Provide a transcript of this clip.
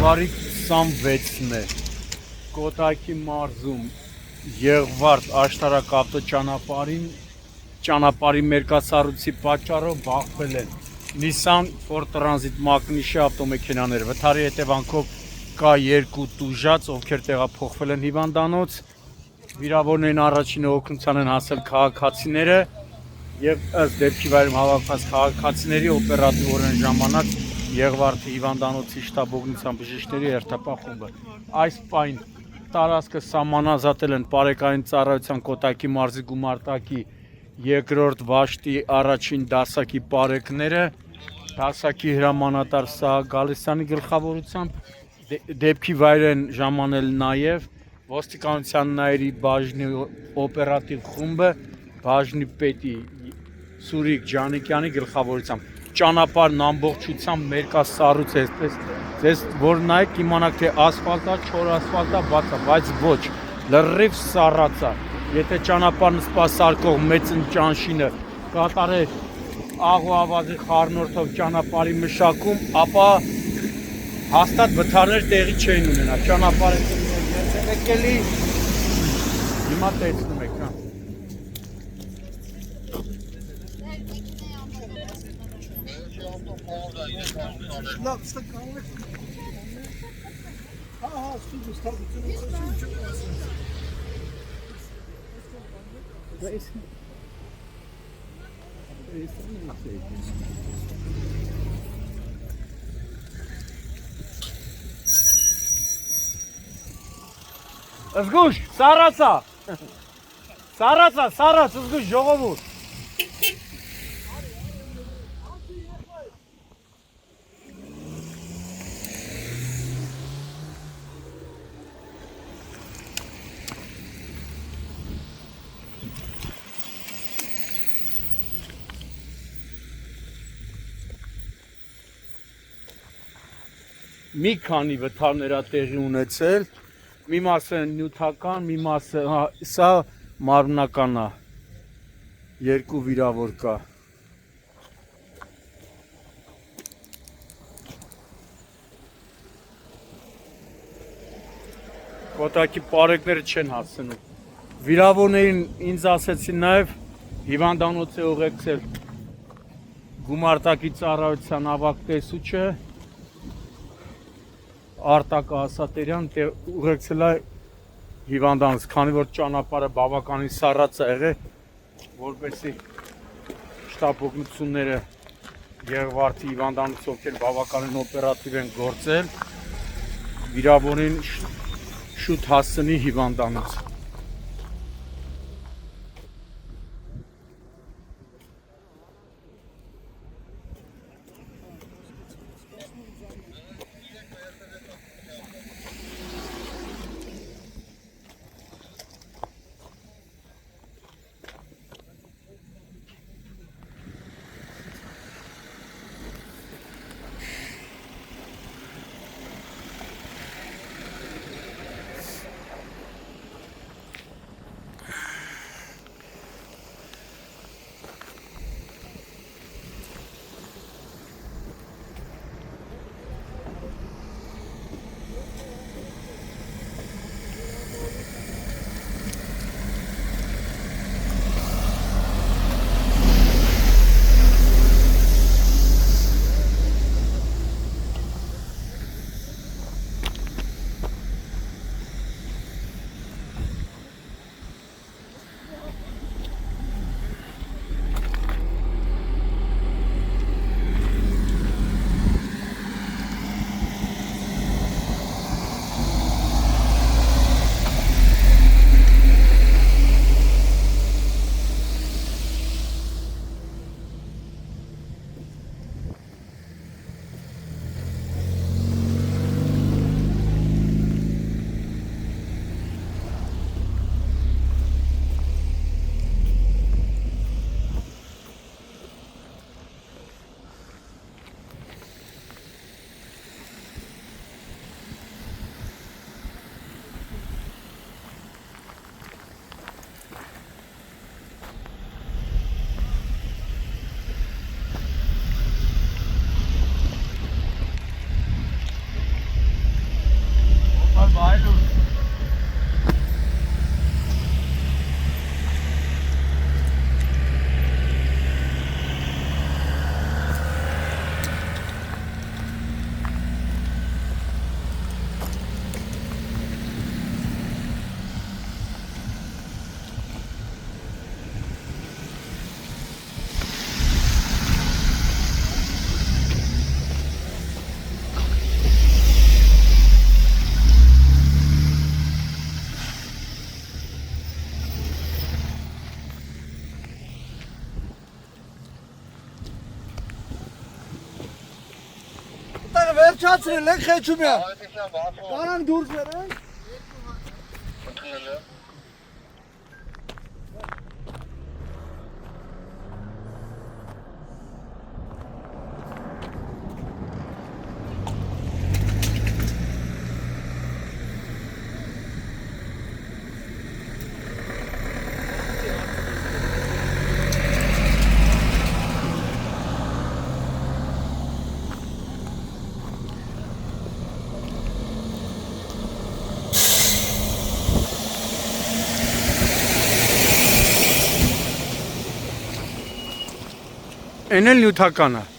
Փետրվարի 26-ն է Կոտայքի մարզում Եղվարդ աշտարակավտոճանապարհին ճանապարհի մերկասառույցի պատճառով բախվել են Nissan Ford Transit մակնիշի ավտոմեքենաներ։ Վթարի հետևանքով կա 2 տուժած, ովքեր տեղափոխվել են հիվանդանոց։ Վիրավորներին առաջինը օգնության են հասել քաղաքացիները եւ ըստ դեպքի վայրում հավաքված քաղաքացիների օպերատիվորեն ժամանակ Եղվարդի հիվանդանոցի շտաբ օգնության բժիշկների հերթապահ խումբը։ Այս պայն տարածքը սահմանազատել են Պարեկային ծառայության Կոտայքի մարզի գումարտակի 2-րդ վաշտի առաջին դասակի պարեկները, դասակի հրամանատար Սահակ Գալստյանի գլխավորությամբ դեպքի վայր են ժամանել նաև ոստիկանության նայերի բաժնի օպերատիվ խումբը բաժնի պետի Սուրիկ Ջանիկյանի գլխավորությամբ։ Ճանապարհն ամբողջությամբ մերկասառույց է, այսպես որ նայեք կիմանաք թե ասֆալտա, չոր ասֆալտա, բացա, բայց ոչ, լրիվ սառած է։ Եթե ճանապարհն սպասարկող մեծ ճանշինը կատարեր աղ ու ավազի խառնուրդով ճանապարհի մշակում, ապա հաստատ վթարներ տեղի չէին ունենա։ Ճանապարհը երթևեկելի հիմա տեսնում եք, հա։ Զգույշ, սառացա, զգույշ, ժողովուրդ։ Մի քանի վթարներ է տեղի ունեցել, մի մասը նյութական, մի մասը, սա մարմնական է, 2 վիրավոր կա։ Կոտայքի պարեկները չեն հասցնում։ Վիրավորներին ինձ ասեցին նաև հիվանդանոց է ուղեկցել գումարտակի ծառայության ավագ տեսուչը Արտակ Ասատերյան ուղեկցել է հիվանդանոց, քանի որ ճանապարհը բավականին սառած է եղել, որպեսզի շտաբ օգնությունները Եղվարդի հիվանդանոց, ովքեր բավականին օպերատիվ են գործել, վիրավորին շուտ հասցնի հիվանդանոց։ վերջացրել ենք Խեչումյան։ Կարանք դուրս վերենք։ Այն էլ նյութական է։